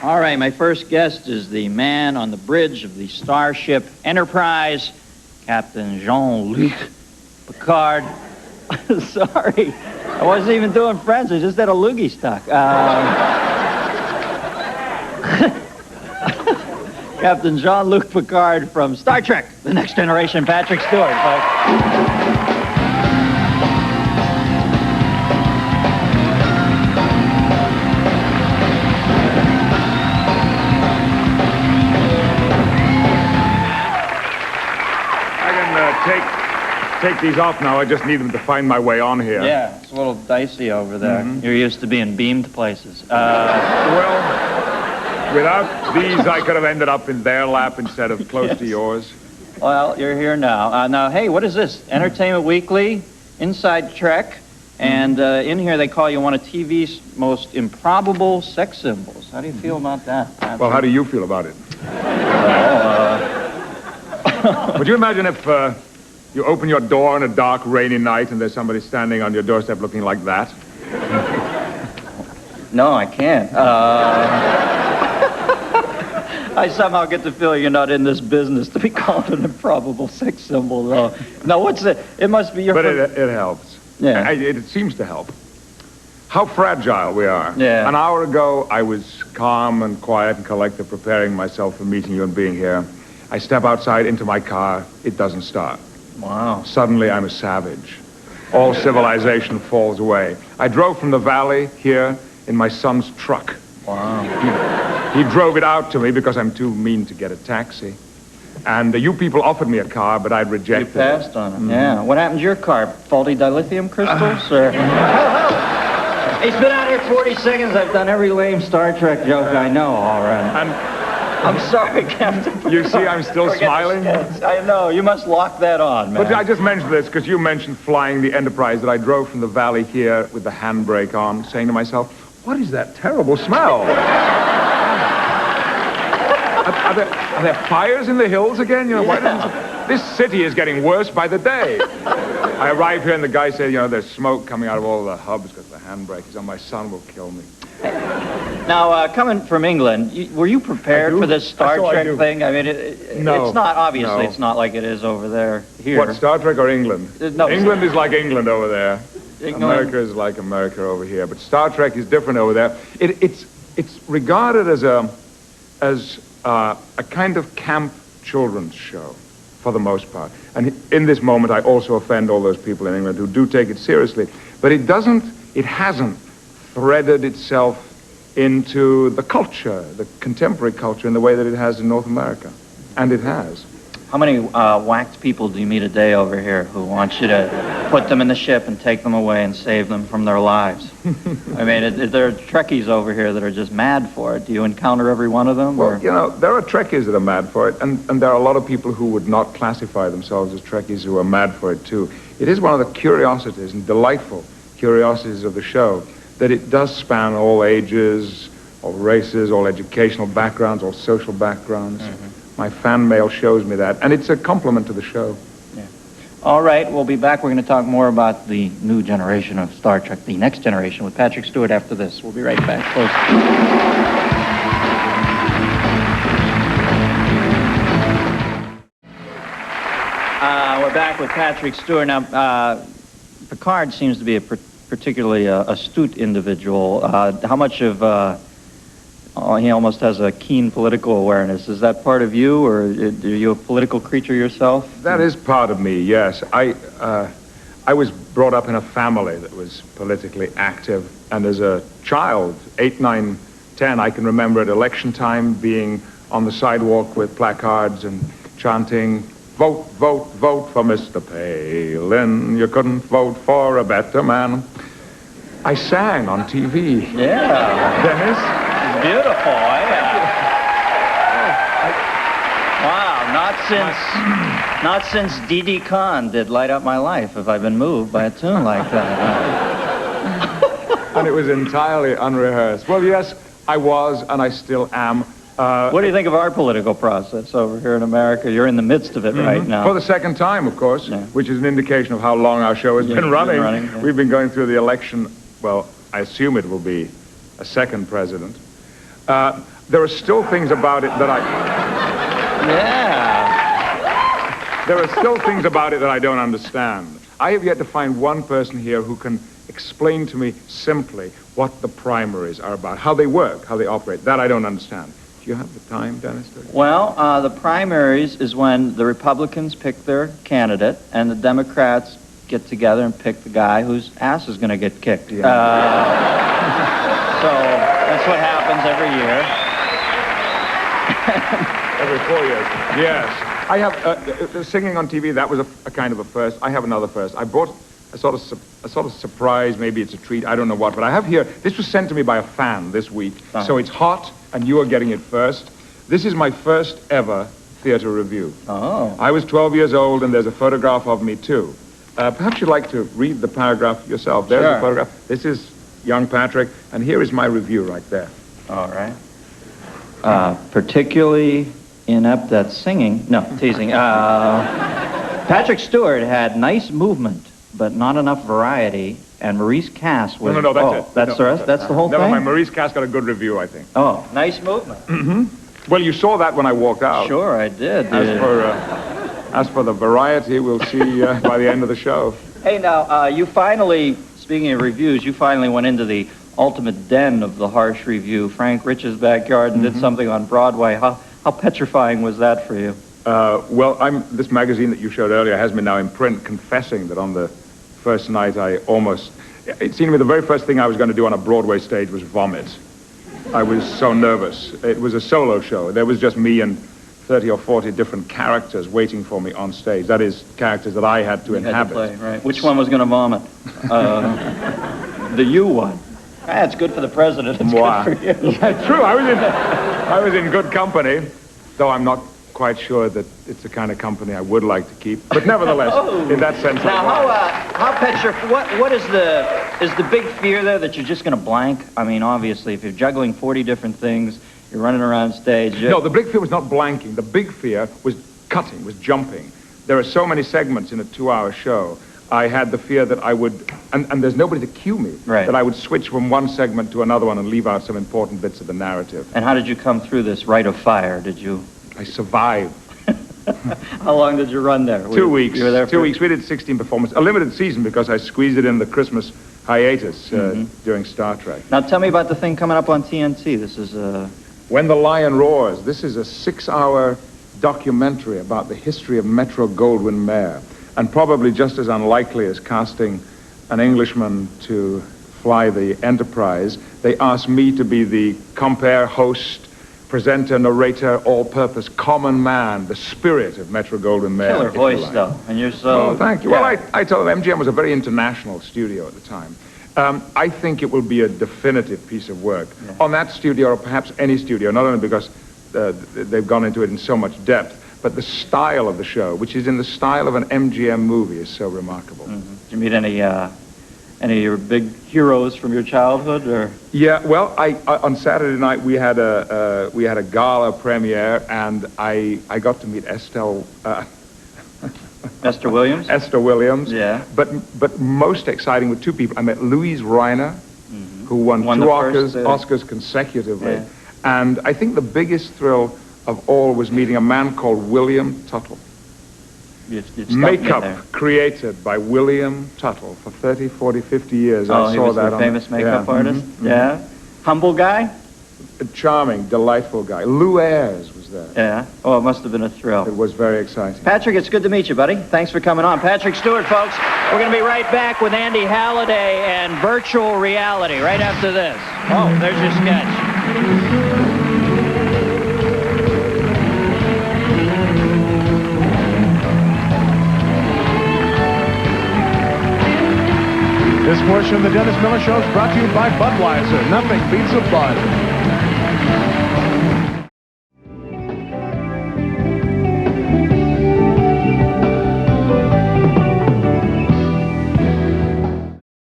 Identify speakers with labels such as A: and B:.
A: All right, my first guest is the man on the bridge of the Starship Enterprise, Captain Jean-Luc Picard. Sorry, I wasn't even doing French. I just had a loogie stuck. Captain Jean-Luc Picard from Star Trek, The Next Generation, Patrick Stewart, folks.
B: Take these off now. I just need them to find my way on here.
A: Yeah, it's a little dicey over there. Mm-hmm. You're used to being beamed places.
B: Well, without these, I could have ended up in their lap instead of close to yours.
A: Well, you're here now. Now, hey, what is this? Entertainment Weekly, Inside Trek, and in here they call you one of TV's most improbable sex symbols. How do you feel about that?
B: Well, how do you feel about it? Would you imagine if you open your door on a dark, rainy night and there's somebody standing on your doorstep looking like that?
A: No, I can't. I somehow get the feeling you're not in this business to be called an improbable sex symbol, though. Now, what's it? It must be your...
B: But it helps.
A: Yeah.
B: It seems to help. How fragile we are.
A: Yeah.
B: An hour ago, I was calm and quiet and collected, preparing myself for meeting you and being here. I step outside into my car. It doesn't start.
A: Wow.
B: Suddenly, I'm a savage. All civilization falls away. I drove from the valley here in my son's truck.
A: Wow.
B: He drove it out to me because I'm too mean to get a taxi. And you people offered me a car, but I'd rejected it.
A: You passed on it. Mm-hmm. Yeah. What happened to your car? Faulty dilithium crystals? Or... He's been out here 40 seconds. I've done every lame Star Trek joke I know already. I'm sorry, Captain.
B: You see, I'm still smiling?
A: I know. You must lock that on, man.
B: But I just mentioned this because you mentioned flying the Enterprise, that I drove from the valley here with the handbrake on, saying to myself, what is that terrible smell? Are there fires in the hills again? You know, why doesn't... This city is getting worse by the day. I arrived here and the guy said, you know, there's smoke coming out of all the hubs because the handbrake is on. My son will kill me.
A: Now, coming from England, were you prepared for this Star Trek thing? I mean,
B: no,
A: it's not, obviously,
B: no.
A: It's not like it is over there, here.
B: What, Star Trek or England?
A: No.
B: England is like England over there. America is like America over here. But Star Trek is different over there. It's regarded as a kind of camp children's show, for the most part. And in this moment, I also offend all those people in England who do take it seriously. But it hasn't threaded itself into the culture, the contemporary culture, in the way that it has in North America. And it has.
A: How many whacked people do you meet a day over here who want you to put them in the ship and take them away and save them from their lives? I mean, there are Trekkies over here that are just mad for it. Do you encounter every one of them?
B: Well,
A: or?
B: you know, there are Trekkies that are mad for it, and there are a lot of people who would not classify themselves as Trekkies who are mad for it, too. It is one of the curiosities and delightful curiosities of the show that it does span all ages, all races, all educational backgrounds, all social backgrounds. Mm-hmm. My fan mail shows me that, and it's a compliment to the show.
A: Yeah. All right, we'll be back. We're going to talk more about the new generation of Star Trek, The Next Generation, with Patrick Stewart after this. We'll be right back. Close. We're back with Patrick Stewart. Now, Picard seems to be a particularly astute individual. How much of... he almost has a keen political awareness. Is that part of you, or are you a political creature yourself?
B: That is part of me, yes. I was brought up in a family that was politically active, and as a child, 8, 9, 10, I can remember at election time being on the sidewalk with placards and chanting, vote, vote, vote for Mr. Palin. You couldn't vote for a better man. I sang on TV.
A: Yeah.
B: Dennis?
A: Beautiful, Wow, not since Didi Khan did Light Up My Life have I been moved by a tune like that.
B: And it was entirely unrehearsed. Well, yes, I was, and I still am.
A: What do you think of our political process over here in America? You're in the midst of it right now.
B: For the second time, of course, which is an indication of how long our show has been running.
A: Yeah.
B: We've been going through the election. Well, I assume it will be a second president. There are still things about it that
A: Yeah.
B: there are still things about it that I don't understand. I have yet to find one person here who can explain to me simply what the primaries are about, how they work, how they operate. That I don't understand. Do you have the time, Dennis?
A: Well, the primaries is when the Republicans pick their candidate and the Democrats get together and pick the guy whose ass is going to get kicked.
B: Yeah.
A: So that's what happens every year.
B: Every 4 years. Yes. I have singing on TV. That was a kind of a first. I have another first. I brought a sort of surprise. Maybe it's a treat. I don't know what. But I have here. This was sent to me by a fan this week.
A: Uh-huh.
B: So it's hot, and you are getting it first. This is my first ever theater review.
A: Oh.
B: I was 12 years old, and there's a photograph of me too. Perhaps you'd like to read the paragraph yourself. There's
A: Sure.
B: the photograph. This is young Patrick, and here is my review right there.
A: All right. Particularly inept at singing. No, teasing. Patrick Stewart had nice movement, but not enough variety, and Maurice Cass was...
B: No, that's it.
A: That's the whole
B: Never
A: thing?
B: mind. Maurice Cass got a good review, I think.
A: Oh, nice movement.
B: Well, you saw that when I walked out.
A: Sure, I did.
B: As for the variety, we'll see by the end of the show.
A: Hey, now, you finally, speaking of reviews, you finally went into the ultimate den of the harsh review, Frank Rich's backyard, and did something on Broadway. How petrifying was that for you?
B: Well, this magazine that you showed earlier has me now in print confessing that on the first night it seemed to me the very first thing I was going to do on a Broadway stage was vomit. I was so nervous. It was a solo show. There was just me and 30 or 40 different characters waiting for me on stage. That is, characters that I had to inhabit.
A: Had to play, right. Which one was going to vomit? The you one. It's good for the president. It's good for you.
B: Yeah, true. I was in good company, though I'm not quite sure that it's the kind of company I would like to keep. But nevertheless, in that sense,
A: now how petrified? What is the big fear there that you're just going to blank? I mean, obviously, if you're juggling 40 different things, you're running around stage.
B: No, the big fear was not blanking. The big fear was cutting, was jumping. There are so many segments in a 2-hour show. I had the fear that I would, and there's nobody to cue me,
A: right,
B: that I would switch from one segment to another one and leave out some important bits of the narrative.
A: And how did you come through this rite of fire? Did you?
B: I survived.
A: How long did you run there?
B: 2 weeks.
A: You were there
B: 2 weeks. We did 16 performances. A limited season because I squeezed it in the Christmas hiatus during Star Trek.
A: Now tell me about the thing coming up on TNT. This is
B: When the Lion Roars. This is a 6-hour documentary about the history of Metro-Goldwyn-Mayer. And probably just as unlikely as casting an Englishman to fly the Enterprise, they asked me to be the compere, host, presenter, narrator, all-purpose common man, the spirit of Metro-Goldwyn-Mayer.
A: killer voice, though, and you're so...
B: Oh, thank you.
A: Yeah.
B: Well, I told them MGM was a very international studio at the time. I think it will be a definitive piece of work.
A: Yeah.
B: On that studio, or perhaps any studio, not only because they've gone into it in so much depth, but the style of the show, which is in the style of an MGM movie, is so remarkable.
A: Did you meet any of your big heroes from your childhood, or?
B: Yeah, well, on Saturday night we had a gala premiere, and I got to meet Esther
A: Williams?
B: Esther Williams.
A: Yeah.
B: But most exciting were two people. I met Louise Reiner, who won two Oscars consecutively.
A: Yeah.
B: And I think the biggest thrill of all was meeting a man called William Tuttle.
A: You stuck
B: Makeup
A: me there.
B: created by William Tuttle for 30, 40, 50 years.
A: Oh,
B: I
A: he
B: saw
A: was
B: that
A: the
B: on
A: famous makeup
B: yeah.
A: artist? Yeah. Humble guy?
B: A charming, delightful guy. Lou Ayres was there.
A: Yeah. Oh, it must have been a thrill.
B: It was very exciting.
A: Patrick, it's good to meet you, buddy. Thanks for coming on. Patrick Stewart, folks. We're going to be right back with Andy Halliday and virtual reality right after this. Oh, there's your sketch.
C: This portion of the Dennis Miller Show is brought to you by Budweiser. Nothing beats a Bud.